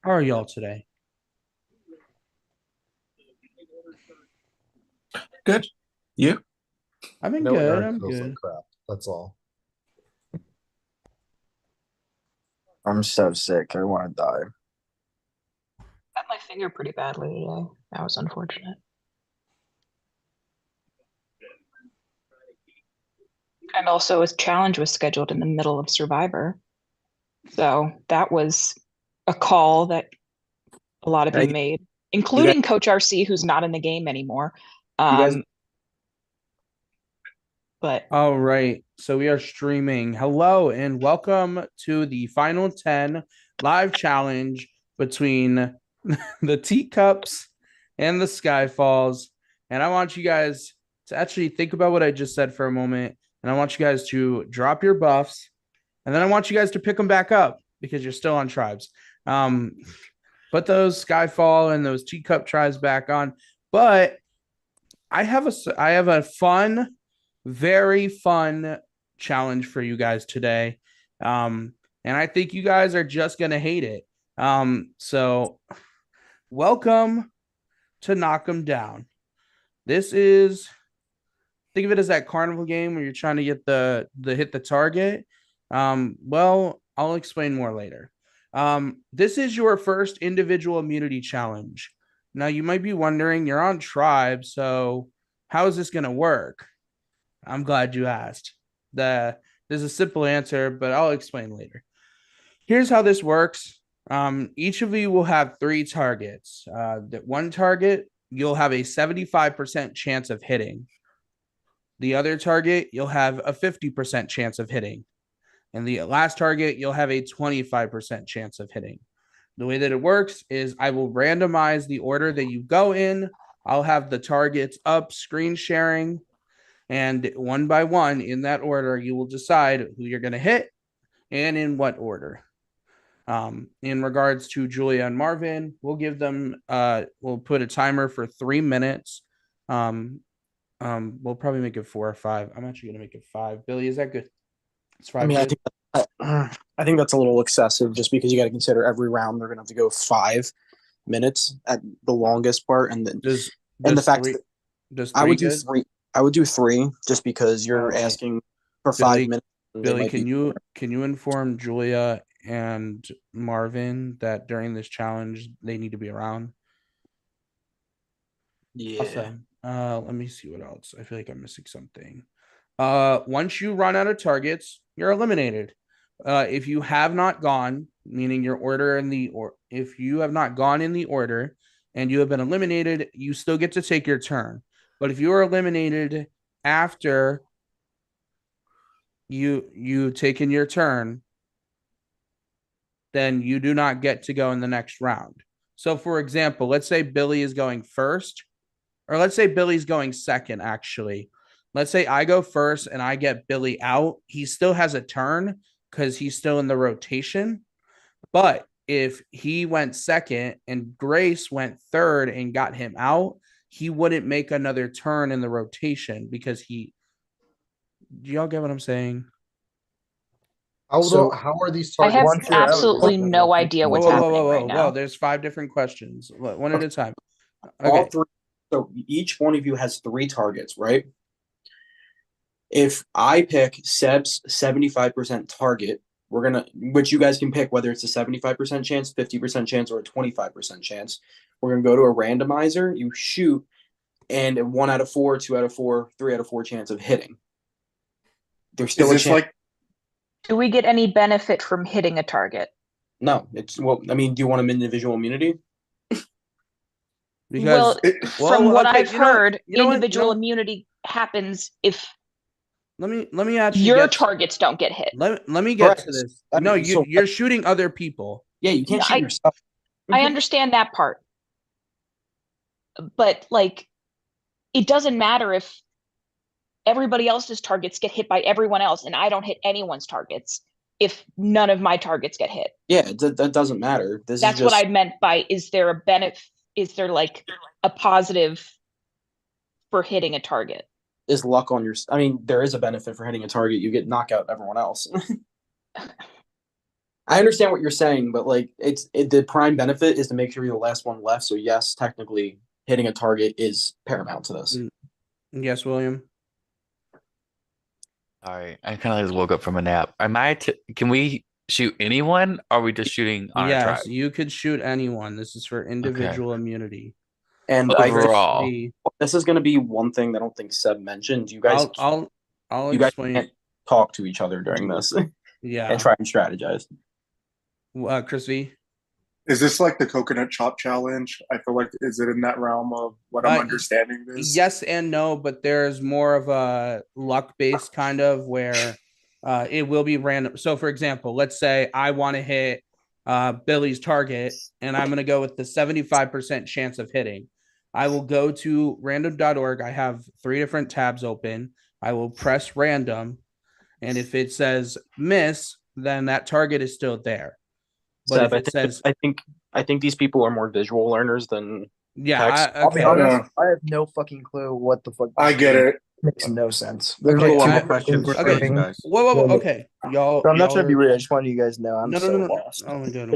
How are y'all today? Good. You? I've been No good. Aaron I'm feels like good. crap. That's all. I'm so sick. I want to die. Cut my finger pretty badly today. That was unfortunate. And also, a challenge was scheduled in the middle of Survivor. So that was a call that a lot of you Hey, made, you guys, including Coach RC, who's not in the game anymore. you guys, Um, but All right. So we are streaming. Hello and welcome to the Final 10 live challenge between the Teacups and the Skyfalls. And I want you guys to actually think about what I just said for a moment. And I want you guys to drop your buffs. And then I want you guys to pick them back up because you're still on tribes. Um, put those Skyfall and those Teacup tribes back on. But I have a fun, very fun challenge for you guys today. And I think you guys are just gonna hate it. So welcome to Knock 'em Down. This is think of it as that carnival game where you're trying to get the hit the target. Well, I'll explain more later. This is your first individual immunity challenge. Now you might be wondering, you're on tribe, so how is this going to work? I'm glad you asked. There's a simple answer, but I'll explain later. Here's how this works. Each of you will have three targets. That one target you'll have a 75% chance of hitting. The other target you'll have a 50% chance of hitting. And the last target you'll have a 25% chance of hitting. The way that it works is I will randomize the order that you go in. I'll have the targets up, screen sharing, and one by one in that order, you will decide who you're going to hit and in what order. In regards to Julia and Marvin, we'll give them, we'll put a timer for 3 minutes. We'll probably make it 4 or 5. I'm actually going to make it 5. Billy, is that good? It's I 5 mean, good. I think that's a little excessive, just because you got to consider every round they're going to have to go 5 minutes at the longest part, and then Does and the does fact three that does I three would do good? three. I would do three, just because All you're right, asking for five Billy. minutes, and they Billy, might can be. you inform Julia and Marvin that during this challenge they need to be around? Yeah. Awesome. Let me see what else. I feel like I'm missing something. Once you run out of targets, you're eliminated. If you have not gone, meaning your order in the or if you have not gone in the order and you have been eliminated, you still get to take your turn. But if you are eliminated after you taken your turn, then you do not get to go in the next round. So for example, let's say Billy is going first, or let's say Billy's going second, actually. Let's say I go first and I get Billy out. He still has a turn because he's still in the rotation. But if he went second and Grace went third and got him out, he wouldn't make another turn in the rotation because he. Do y'all get what I'm saying? How So how are these I have targets Once you're affected out, based you're absolutely on the no rotation idea Whoa, what's whoa, too? whoa, whoa, happening right whoa, whoa. now. There's 5 different questions. One at okay, a time. all Okay. three. So each one of you has three targets, right? If I pick Seb's 75% target, which you guys can pick whether it's a 75% chance, 50% chance, or a 25% chance. We're gonna go to a randomizer, you shoot, and a 1 out of 4, 2 out of 4, 3 out of 4 chance of hitting. There's is still a this chance. like Do we get any benefit from hitting a target? No, it's well, I mean, do you want an individual immunity? Because Well, it, from well, what okay, I've you know what? heard, You know what? You individual know immunity happens if let me actually your get targets don't get hit. let me get to Correct. this. I No, mean, you so you're shooting other people. yeah, you can't No, shoot yourself. I understand that part, but like it doesn't matter if everybody else's targets get hit by everyone else and I don't hit anyone's targets if none of my targets get hit. Yeah, that doesn't matter. This is That's what I just meant by is there a benefit? Is there like a positive for hitting a target? is luck on your. I mean, there is a benefit for hitting a target. You get knock out everyone else. I understand what you're saying, but like the prime benefit is to make sure you're the last one left. So yes, technically hitting a target is paramount to this. Yes, William. All right, I kind of just woke up from a nap. Can we shoot anyone? Or are we just shooting on our tribe? Yes, you could shoot anyone. This is for individual immunity. And Overall. this is going to be one thing that I don't think Seb mentioned. You guys, I'll you guys explain. can't talk to each other during this Yeah. and try and strategize. Chris V. Is this like the coconut chop challenge? I feel like, is it in that realm of what I'm understanding this? Yes and no, but there's more of a luck based kind of where it will be random. So for example, let's say I want to hit Billy's target and I'm going to go with the 75% chance of hitting. I will go to random.org. I have 3 different tabs open. I will press random. And if it says miss, then that target is still there. But Seb, if it says, I think these people are more visual learners than yeah, I'll be okay. honest, I have no fucking clue what the fuck. I get it. Makes no sense. Okay, like one two more different question things for Okay. working. guys. Whoa, okay, y'all. So I'm not y'all trying to be are- rude. I just want you guys to know I'm No. lost. Oh my god.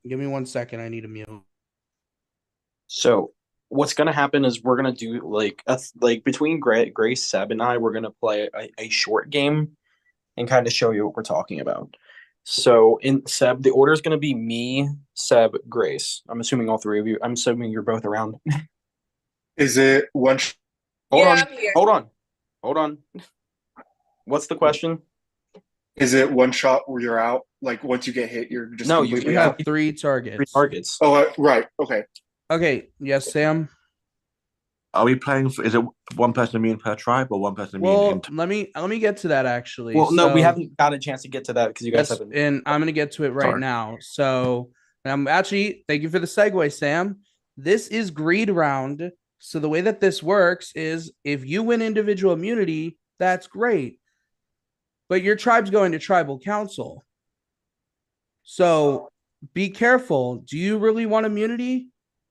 Give me 1 second. I need a meal. So what's gonna happen is we're gonna do like between Grace, Seb, and I, we're gonna play a short game and kind of show you what we're talking about. So in Seb, the order is gonna be me, Seb, Grace. I'm assuming all 3 of you. I'm assuming you're both around. Is it one? Hold Yeah, on. I'm here. Hold on. What's the question? Is it one shot where you're out? Like once you get hit, you're just No, completely You out. have 3 targets. 3 targets. Oh, right. Okay. Okay. Yes, Sam. Are we playing for, is it one person immune per tribe or one person immune Well, in let me get to that actually. Well, no, we So- haven't got a chance to get to that because you guys Yes, haven't. and I'm gonna get to it right Sorry. now. So actually, thank you for the segue, Sam. This is greed round. So the way that this works is if you win individual immunity, that's great. But your tribe's going to tribal council. So be careful. Do you really want immunity?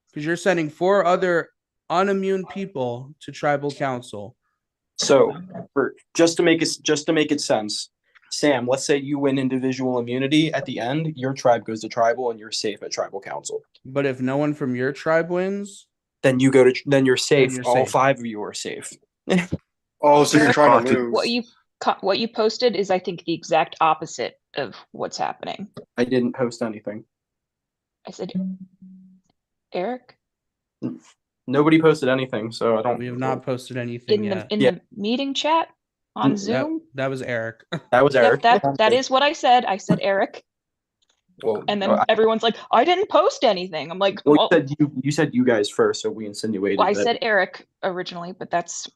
Because you're sending 4 other unimmune people to tribal council. So for just to make it sense, Sam, let's say you win individual immunity at the end, your tribe goes to tribal and you're safe at tribal council. But if no one from your tribe wins, Then you're safe. you're All safe. 5 of you are safe. Oh, so you're trying to What lose. what you posted is, I think, the exact opposite of what's happening. I didn't post anything. I said, Eric, Nobody posted anything, so I don't. we have not posted anything in the yet. the meeting chat on That- Zoom. That was Eric. That was Eric. Yep, that is what I said. I said Eric, Well, and then everyone's like, I didn't post anything. I'm like, well, well, you said you guys first, so we insinuated. well, I that. said Eric originally, but that's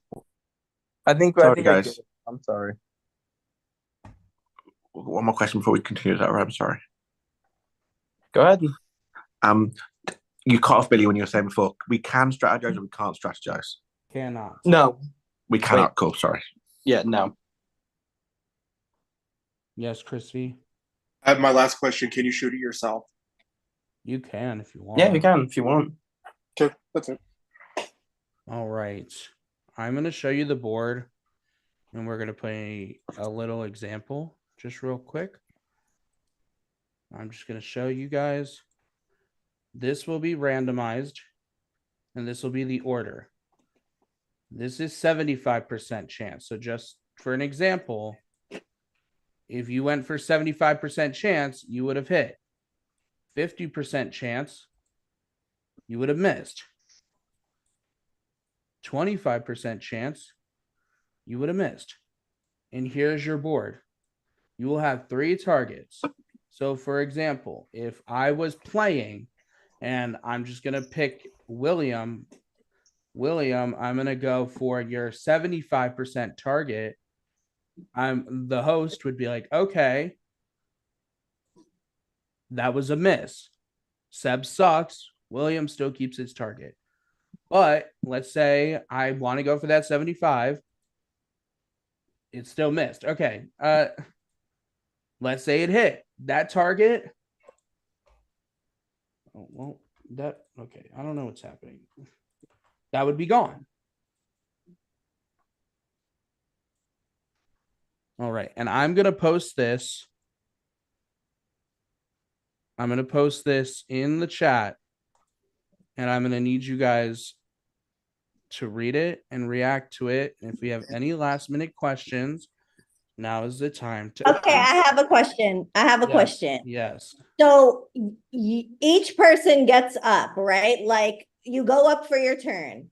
I think Sorry, I get guys. it. I'm sorry. one more question before we continue that, right? I'm sorry. Go ahead. You cut off Billy when you were saying before, we can strategize or we can't strategize. Cannot. No. We cannot, cool, sorry. Yeah. No. Yes, Chrissy. I have my last question. Can you shoot it yourself? You can if you want. Yeah, you can if you want. Okay, that's it. All right. I'm going to show you the board and we're going to play a little example just real quick. I'm just going to show you guys. This will be randomized and this will be the order. This is 75% chance. So just for an example, if you went for 75% chance, you would have hit. 50% chance, you would have missed. 25% chance, you would have missed. And here's your board. You will have 3 targets. So for example, if I was playing and I'm just going to pick William, I'm going to go for your 75% target. The host would be like, okay, that was a miss. Seb sucks. William still keeps his target. But let's say I want to go for that 75. It still missed. Okay. Let's say it hit. That target. Oh, well, okay. I don't know what's happening. That would be gone. All right. And I'm going to post this I'm going to post this in the chat, and I'm going to need you guys to read it and react to it. And if we have any last minute questions, now is the time to Okay, I have a question. I have a Yes, question. Yes. So each person gets up, right? Like you go up for your turn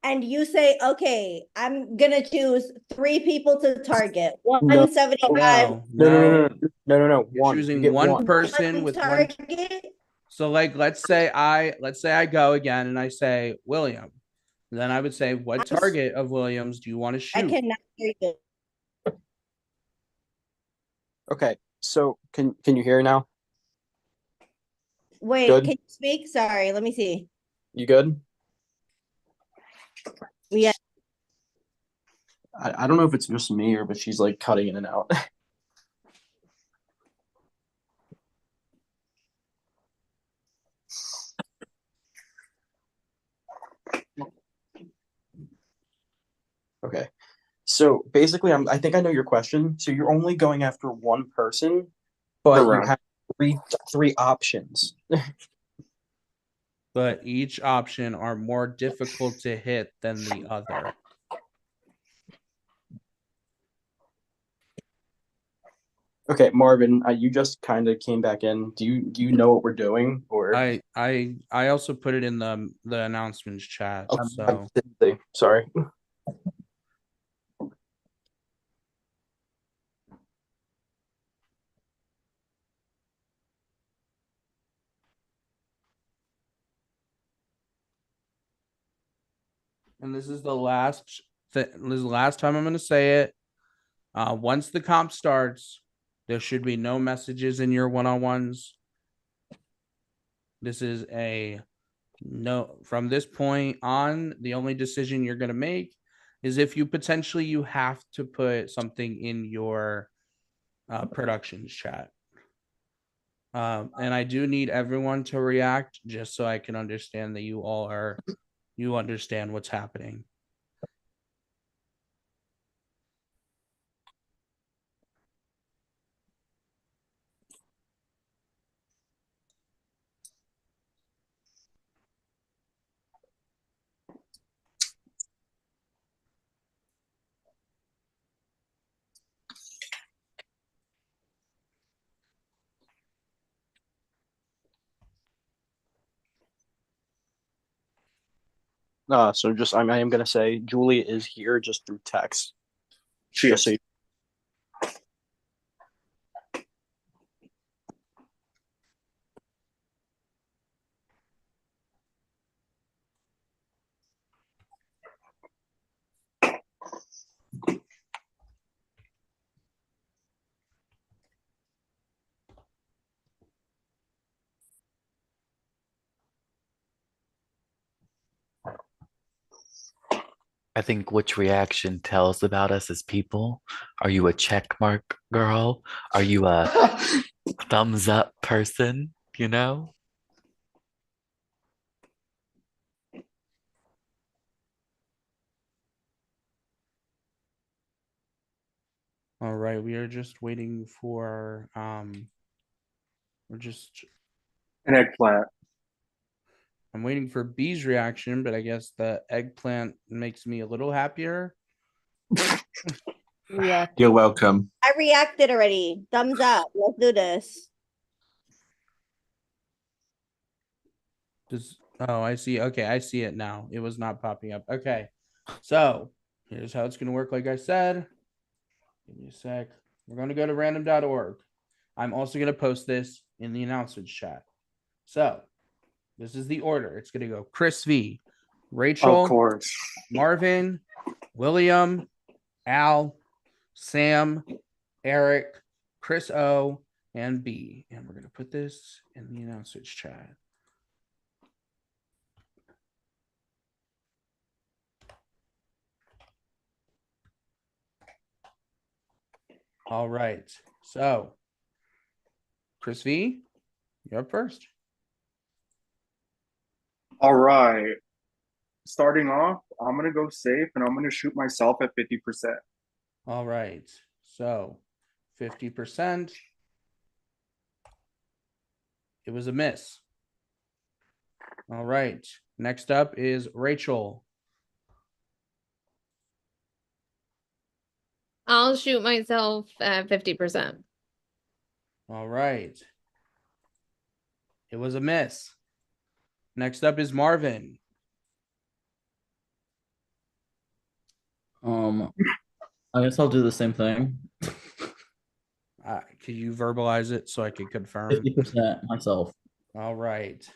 and you say, okay, I'm gonna choose 3 people to target. No. 175. No. You're One. You choosing get one one. person with one. target. So like let's say I go again and I say William. Then I would say, what target of Williams do you want to I shoot? cannot hear you. Okay. So can you hear now? Wait, Good. can you speak? Sorry, let me see. You good? Yeah. I don't know if it's just me or but she's like cutting in and out. Okay. So basically I think I know your question. So you're only going after one person, but you Correct. have three options. But each option are more difficult to hit than the other. Okay, Marvin, you just kind of came back in. Do you know what we're doing or I also put it in the announcements chat. Okay, So sorry. and this is the last this is the last time I'm gonna say it. Once the comp starts, there should be no messages in your one-on-ones. This is a no from this point on, the only decision you're gonna make is if you potentially you have to put something in your productions chat. And I do need everyone to react just so I can understand that you understand what's happening. So just I am gonna say Julie is here just through text. She Just is. so I think which reaction tells about us as people. Are you a check mark girl? Are you a thumbs up person? You know? All right, we are just waiting for we're just An eggplant. I'm waiting for B's reaction, but I guess the eggplant makes me a little happier. Yeah. You're welcome. I reacted already. Thumbs up. Let's do this. Oh, I see. Okay, I see it now. It was not popping up. Okay. So here's how it's gonna work, like I said. Give me a sec. We're gonna go to random.org. I'm also gonna post this in the announcements chat. So this is the order. It's gonna go Chris V, Rachel, Of course. Marvin, William, Al, Sam, Eric, Chris O, and B. And we're gonna put this in the announcements chat. All right. So Chris V, you're up first. All right. Starting off, I'm gonna go safe and I'm gonna shoot myself at 50%. All right. So 50%. It was a miss. All right. Next up is Rachel. I'll shoot myself at 50%. All right. It was a miss. Next up is Marvin. I guess I'll do the same thing. Can you verbalize it so I can confirm? 50% myself. All right.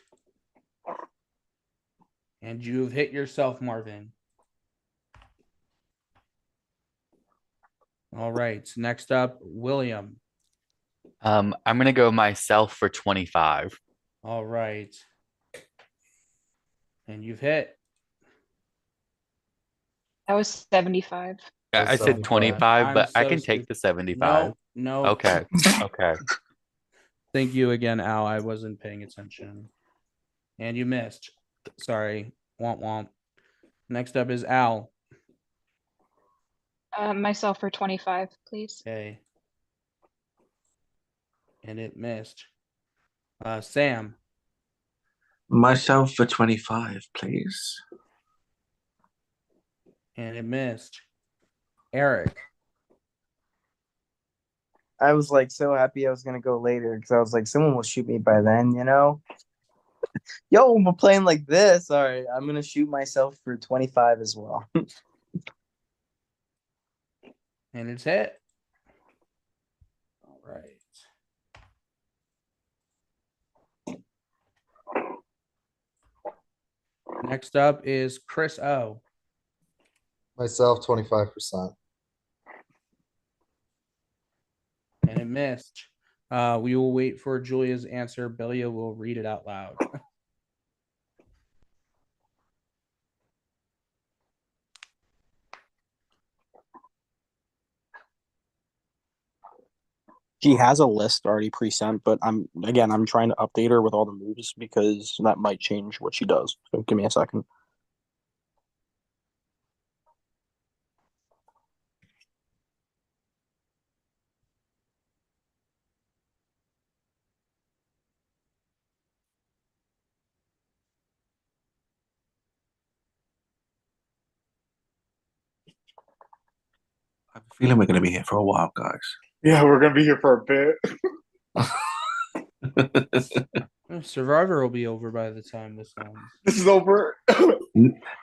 And you've hit yourself, Marvin. All right. Next up, William. I'm gonna go myself for 25. All right. And you've hit. That was 75. I said 75. 25, I'm but I so can take stupid. the 75. No. Okay. Okay. Thank you again, Al. I wasn't paying attention. And you missed. Sorry. Womp womp. Next up is Al. Myself for 25, please. Okay. And it missed. Sam. Myself for 25, please. And it missed. Eric. I was like so happy I was gonna go later because I was like, someone will shoot me by then, you know? Yo, we're playing like this. All right, I'm gonna shoot myself for 25 as well. And it's hit. All right. Next up is Chris O. Myself, 25%. And it missed. We will wait for Julia's answer. Belia will read it out loud. She has a list already pre-sent, but I'm trying to update her with all the moves because that might change what she does. So give me a second. I have a feeling we're going to be here for a while, guys. Yeah, we're gonna be here for a bit. Survivor will be over by the time this ends. This is over.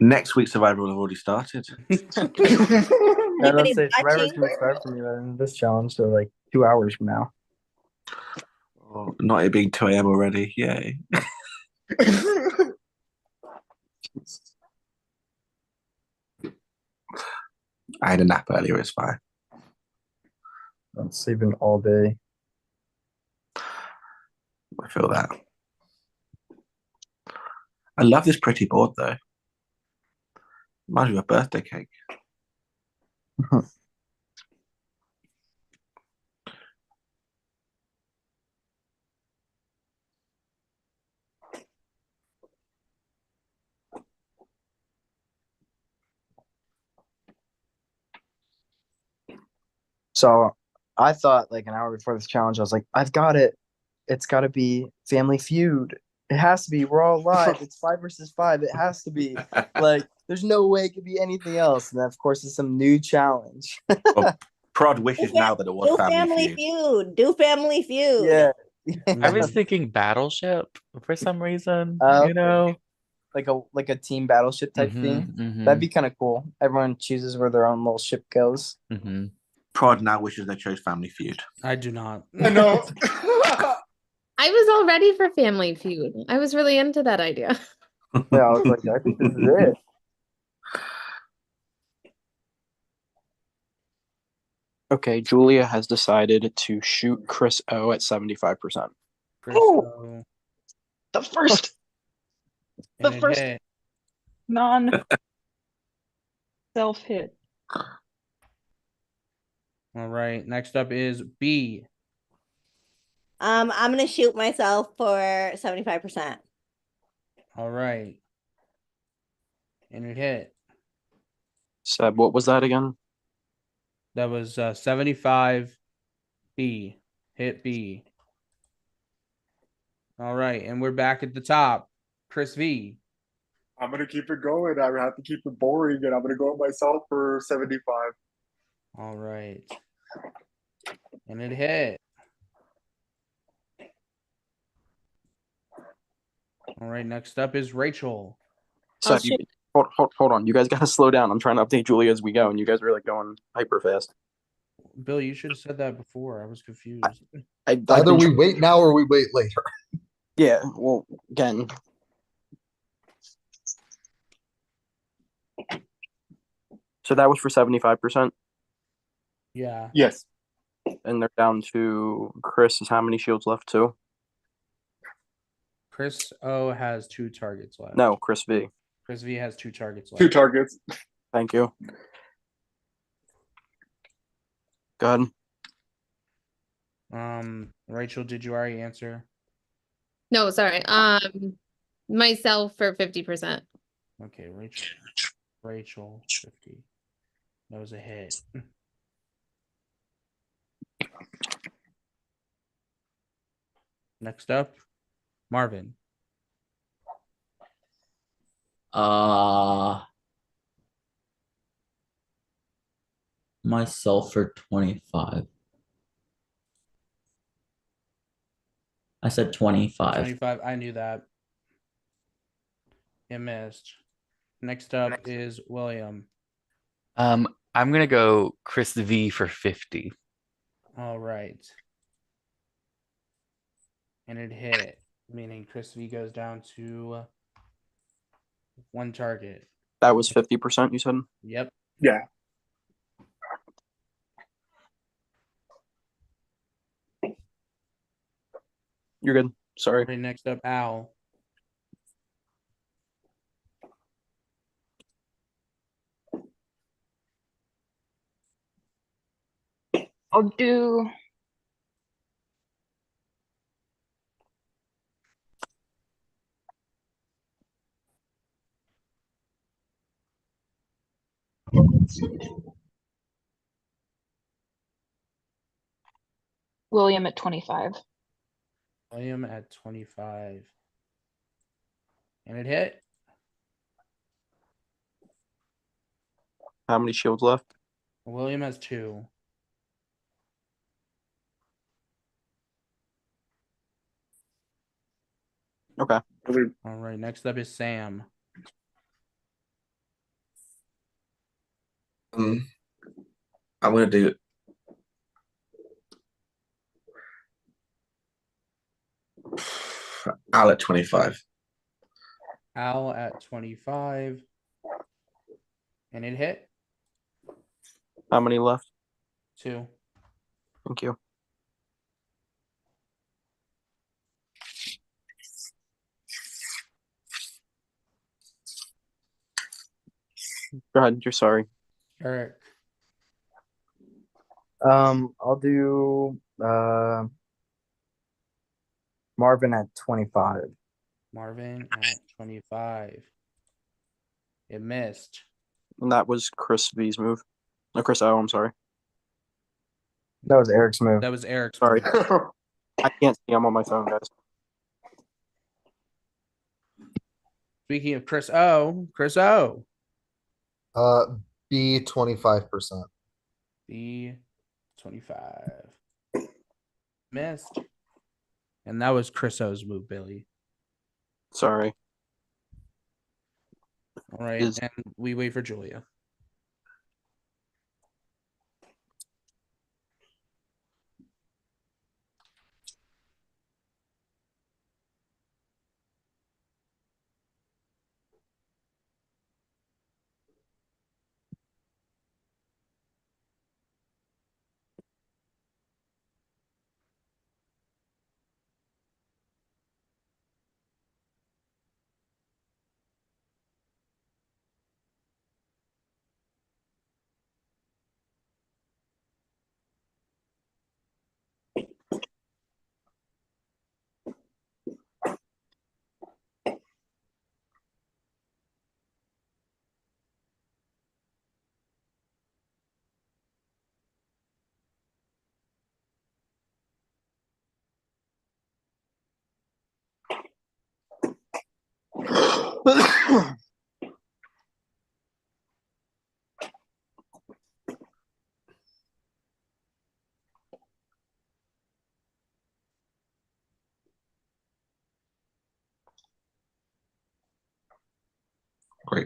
Next week's Survivor will have already started. Yeah, let's say Survivor's gonna start for me in this challenge, so like 2 hours from now. Oh, not it being 2 a.m. already. Yay. I had a nap earlier, it's fine. I'm sleeping all day. I feel that. I love this pretty board though. Reminds me of a birthday cake. So I thought like an hour before this challenge, I was like, I've got it. It's got to be Family Feud. It has to be. We're all live. It's 5 versus 5. It has to be. Like, there's no way it could be anything else. And then, of course, it's some new challenge. Well, Prod wishes now that it was Do Family Feud. Feud. Do Family Feud. Yeah. I was thinking Battleship for some reason, Okay. you know? like a team battleship type thing. That'd be kind of cool. Everyone chooses where their own little ship goes. Prod now wishes they chose Family Feud. I do not. I know. I was all ready for Family Feud. I was really into that idea. Yeah, I was like, I think this is it. Okay, Julia has decided to shoot Chris O at 75%. Chris O. The first. And The it first- hit. Non self hit. All right. Next up is B. I'm gonna shoot myself for 75%. All right. And it hit. Seb, what was that again? That was 75 B. Hit B. All right, and we're back at the top. Chris V. I'm gonna keep it going. I have to keep it boring, and I'm gonna go with myself for 75. All right. And it hit. All right, next up is Rachel. So hold on. You guys gotta slow down. I'm trying to update Julia as we go, and you guys are like going hyper fast. Bill, you should have said that before. I was confused. I've Either been we wait now or we wait later. Yeah, well, again. So that was for 75%, Yeah. Yes. and they're down to Chris is how many shields left too? Chris O has 2 targets left. No, Chris V. Chris V has 2 targets left. 2 targets. Thank you. Go ahead. Rachel, did you already answer? No, sorry. Myself for 50%. Okay, Rachel 50. That was a hit. Next up, Marvin. Myself for 25. I said 25. 25. I knew that. It missed. Next up is William. I'm gonna go Chris V for 50. All right. And it hit, meaning Chris V goes down to 1 target. That was 50%, you said? Yep. Yeah. You're good. Sorry. Right, next up, Al. I'll do William at 25. William at 25. And it hit. How many shields left? William has 2. Okay. All right, next up is Sam. I'm gonna do Al at 25. Al at 25. And it hit. How many left? 2. Thank you. Go ahead. You're sorry. Eric. I'll do Marvin at 25. Marvin at 25. It missed. And that was Chris V's move. No, Chris O, I'm sorry. That was Eric's move. That was Eric's Sorry. move. I can't see. I'm on my phone, guys. Speaking of Chris O. B 25%. B 25. Missed. And that was Chris O's move, Billy. Sorry. All right. And we wait for Julia. Great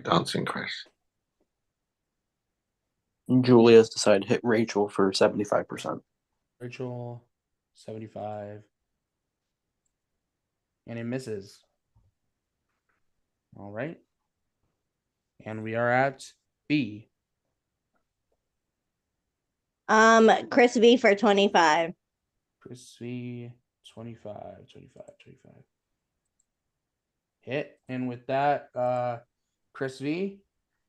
dancing, Chris. Julia's decided to hit Rachel for 75%. Rachel, 75. And it misses. All right. And we are at B. Chris V for 25. Chris V, 25. Hit. And with that, Chris V,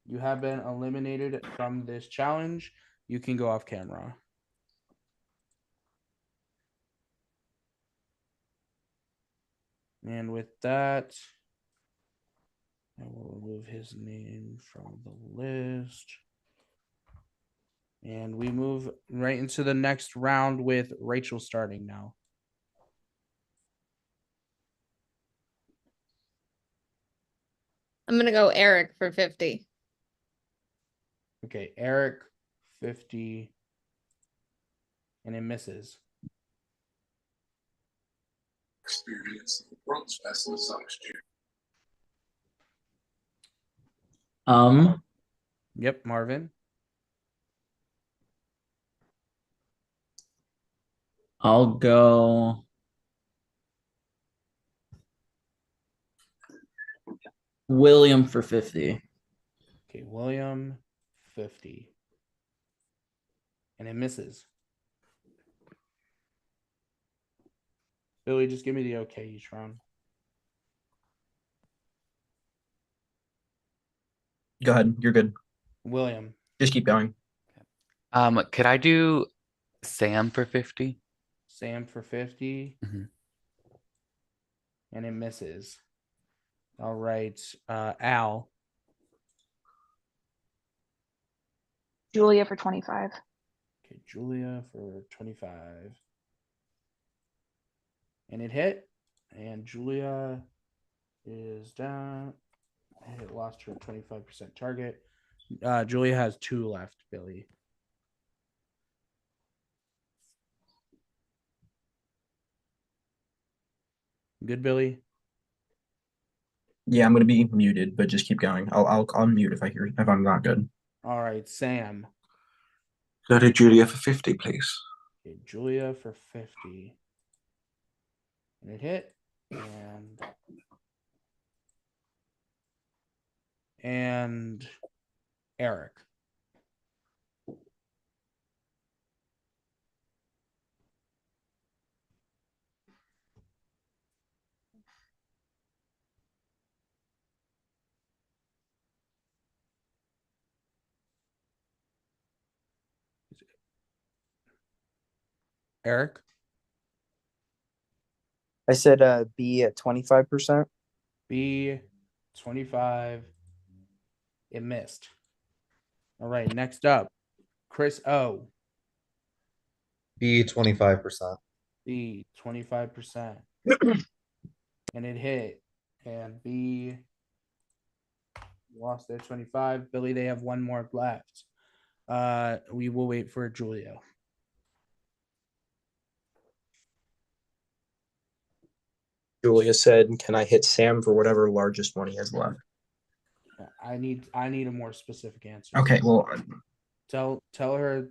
you have been eliminated from this challenge. You can go off camera. And with that, I will remove his name from the list. And we move right into the next round with Rachel starting now. I'm gonna go Eric for 50. Okay, Eric, 50. And it misses. Experience the world's best massage chair. Yep, Marvin. I'll go William for 50. Okay, William, 50. And it misses. Billy, just give me the okay each round. Go ahead. You're good. William. Just keep going. Could I do Sam for 50? Sam for 50. Mhm. And it misses. All right. Al. Julia for 25. Okay, Julia for 25. And it hit. And Julia is down. It lost her 25% target. Julia has 2 left, Billy. Good, Billy? Yeah, I'm gonna be muted, but just keep going. I'll unmute if I'm not good. All right, Sam. Go to Julia for 50, please. Okay, Julia for 50. And it hit. And Eric. Eric. I said B at 25%. B, 25. It missed. All right, next up, Chris O. B 25%. B, 25%. And it hit. And B lost their 25. Billy, they have one more left. We will wait for Julia. Julia said, "Can I hit Sam for whatever largest one he has left?" I need a more specific answer. Okay, well, Tell her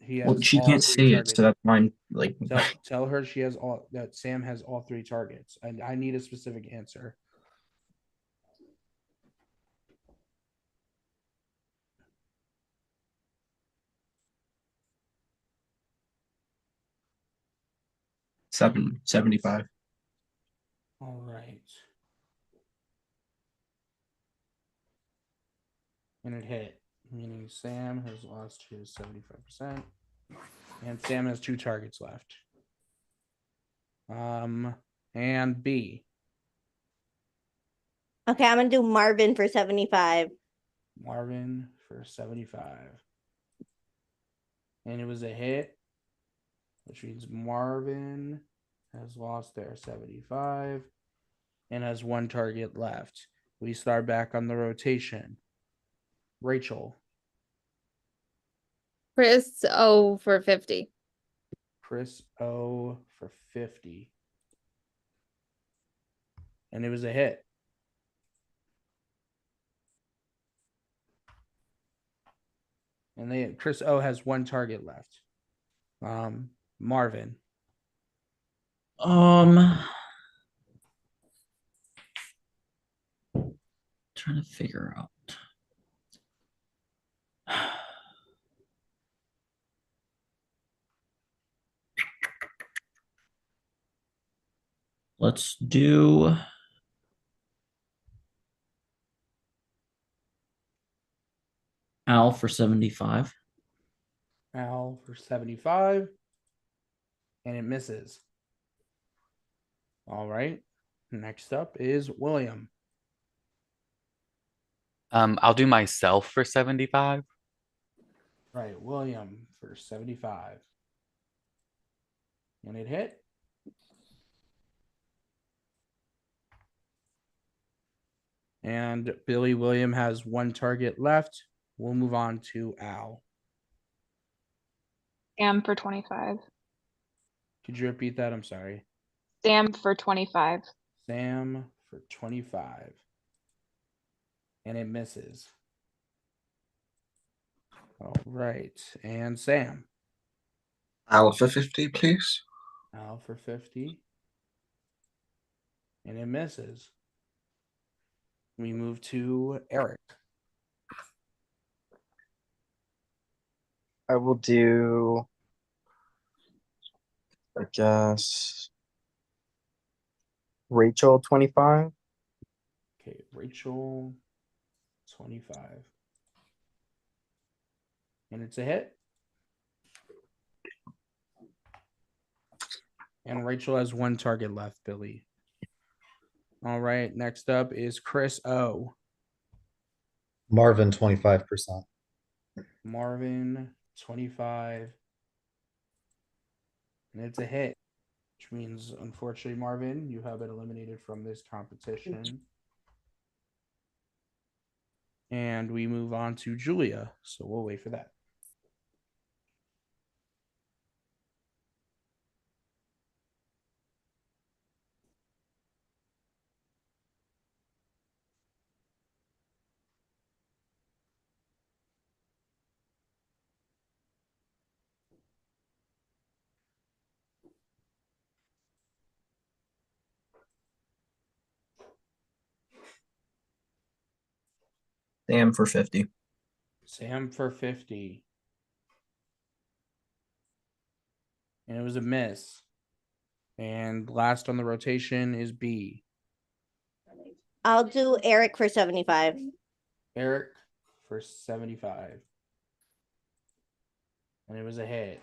he has well, she all can't 3 see it, targets. so that's fine. Like, Tell her she has all that Sam has all 3 targets. And I need a specific answer. $75. All right. And it hit, meaning Sam has lost his 75%. And Sam has 2 targets left. And B. Okay, I'm gonna do Marvin for 75. Marvin for 75. And it was a hit, which means Marvin has lost their 75 and has 1 target left. We start back on the rotation. Rachel. Chris O for 50. Chris O for 50. And it was a hit. And Chris O has one target left. Marvin. Trying to figure out. Let's do Al for 75. Al for 75. And it misses. All right. Next up is William. I'll do myself for 75. Right, William for 75. And it hit. And Billy William has one target left. We'll move on to Al. Sam for 25. Could you repeat that? I'm sorry. Sam for 25. Sam for 25. And it misses. All right. And Sam. Al for 50, please. Al for 50. And it misses. We move to Eric. I will do, I guess, Rachel 25. Okay, Rachel 25. And it's a hit. And Rachel has one target left, Billy. All right, next up is Chris O. Marvin 25%. Marvin 25. And it's a hit, which means, unfortunately, Marvin, you have been eliminated from this competition. And we move on to Julia. So we'll wait for that. Sam for 50. Sam for 50. And it was a miss. And last on the rotation is B. I'll do Eric for 75. Eric for 75. And it was a hit.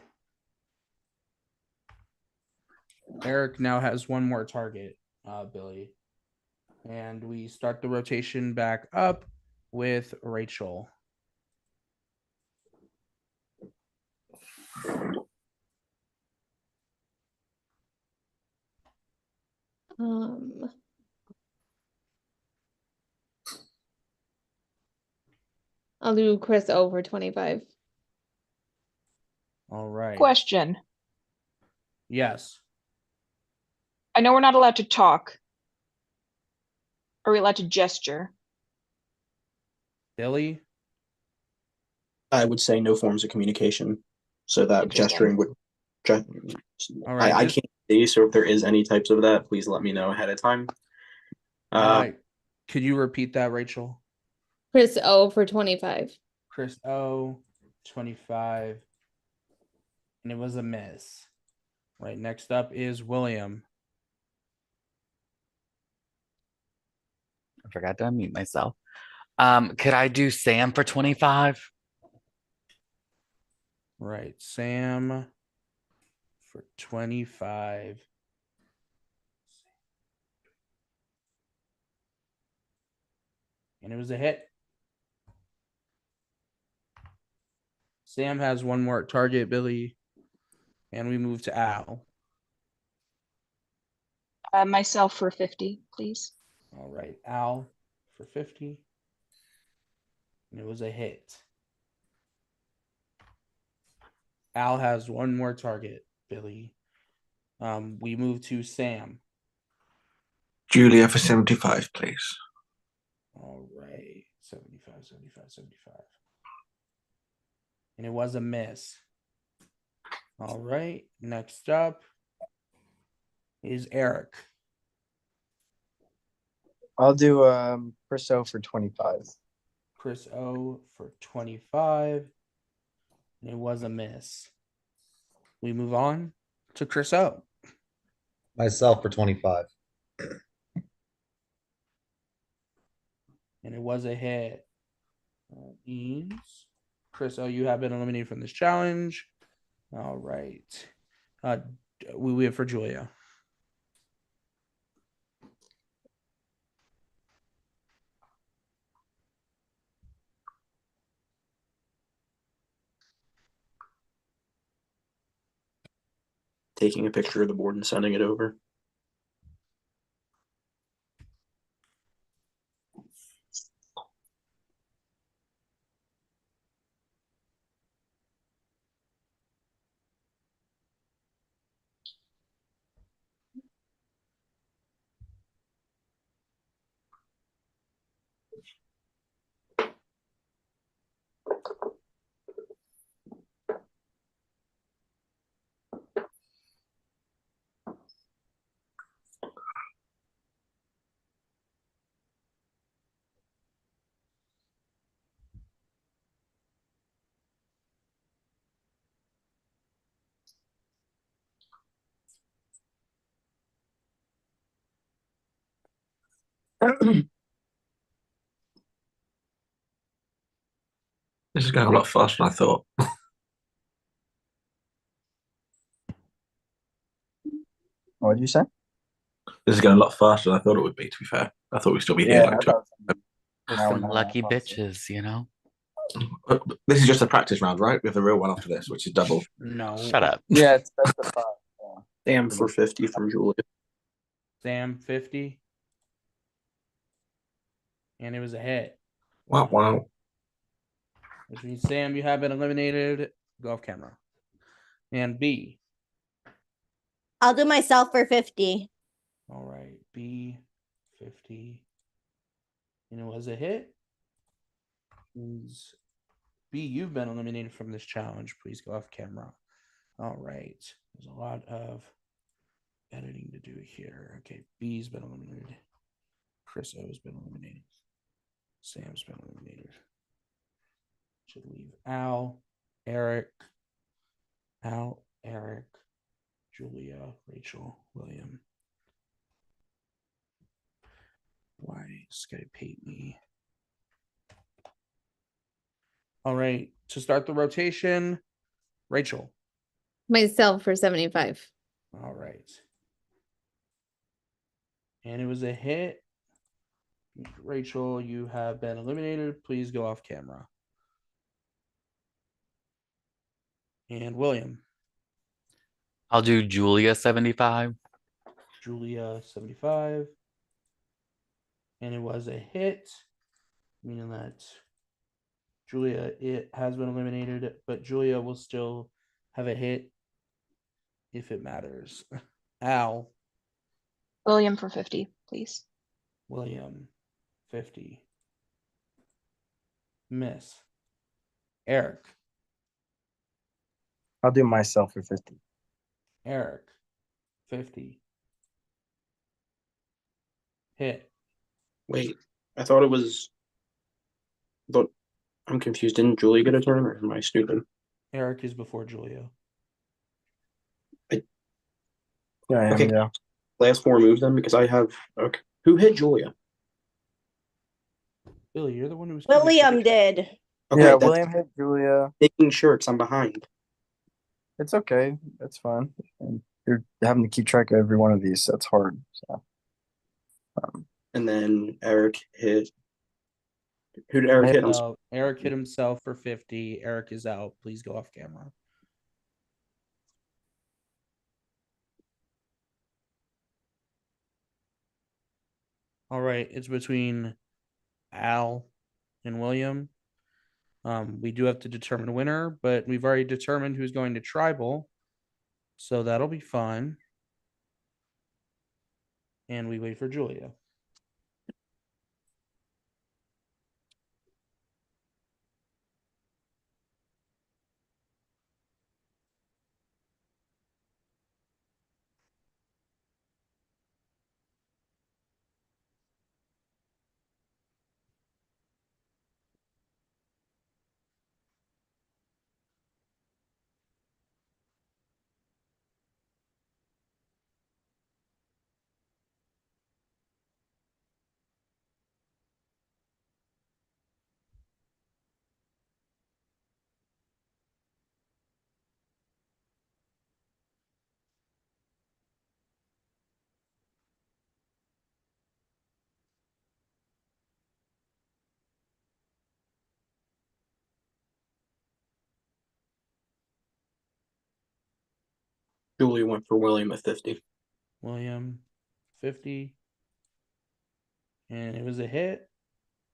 Eric now has one more target, Billy. And we start the rotation back up with Rachel. I'll do Chris O for 25. All right. Question. Yes. I know we're not allowed to talk. Are we allowed to gesture? Billy? I would say no forms of communication. So that Interesting. gesturing would. All right, I can't see, so if there is any types of that, please let me know ahead of time. Could you repeat that, Rachel? Chris O for 25. Chris O, 25. And it was a miss. Right, next up is William. I forgot to unmute myself. Could I do Sam for 25? Right, Sam for 25. And it was a hit. Sam has one more target, Billy. And we move to Al. Myself for 50, please. All right, Al for 50. And it was a hit. Al has one more target, Billy. We move to Sam. Julia for 75, please. All right. 75, 75, 75. And it was a miss. All right. Next up is Eric. I'll do Chris O for 25. Chris O for 25. And it was a miss. We move on to Chris O. Myself for 25. And it was a hit. That means Chris O, you have been eliminated from this challenge. All right. We have for Julia. Taking a picture of the board and sending it over. This is going a lot faster than I thought. What did you say? This is going a lot faster than I thought it would be, to be fair. I thought we'd still be here Yeah, like I two. thought it was an hour Some and a lucky half, honestly. bitches, you know? This is just a practice round, right? We have the real one after this, which is double. No. Shut up. Yeah, it's best of 5. Yeah. Sam for 50 from Julia. Sam 50. And it was a hit. Wow, wow. Which means Sam, you have been eliminated. Go off camera. And B. I'll do myself for 50. All right. B 50. And it was a hit. Means B, you've been eliminated from this challenge. Please go off camera. All right. There's a lot of editing to do here. Okay. B's been eliminated. Chris O has been eliminated. Sam's been eliminated. Should leave Al, Eric, Julia, Rachel, William. Why Skype hate me? All right. To start the rotation, Rachel. Myself for 75. All right. And it was a hit. Rachel, you have been eliminated. Please go off camera. And William. I'll do Julia 75. Julia 75. And it was a hit, meaning that Julia it has been eliminated, but Julia will still have a hit if it matters. Al. William for 50, please. William 50. Miss. Eric. I'll do myself for 50. Eric 50. Hit. Wait, I thought it was. But I'm confused. Didn't Julia get a turn, or am I stupid? Eric is before Julia. Yeah, I am, Okay. yeah. Last 4 moves then, because I have. Okay, who hit Julia? Billy, you're the one who was. William did. Okay, Yeah, that's William hit Julia. making sure because I'm behind. It's okay. It's fine. And you're having to keep track of every one of these, so it's hard. So, And then Eric hit. Who did Eric hit? I'm sorry. Eric hit himself for 50. Eric is out. Please go off camera. All right. It's between Al and William. We do have to determine a winner, but we've already determined who's going to tribal. So that'll be fun. And we wait for Julia. Julia went for William at 50. William, 50. And it was a hit.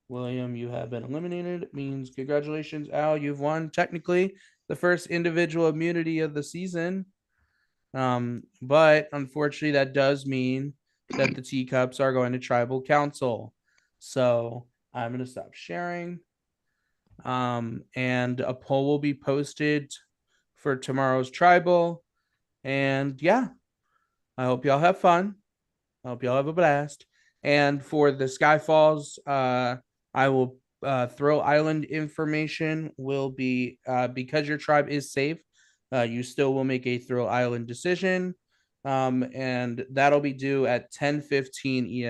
William, you have been eliminated. It means congratulations, Al. You've won technically the first individual immunity of the season. But unfortunately, that does mean that the teacups are going to tribal council. So I'm going to stop sharing. And a poll will be posted for tomorrow's tribal. And yeah, I hope y'all have fun. I hope y'all have a blast. And for the Skyfalls, I will throw island information will be because your tribe is safe. You still will make a throw island decision. And that'll be due at 10:15 EST.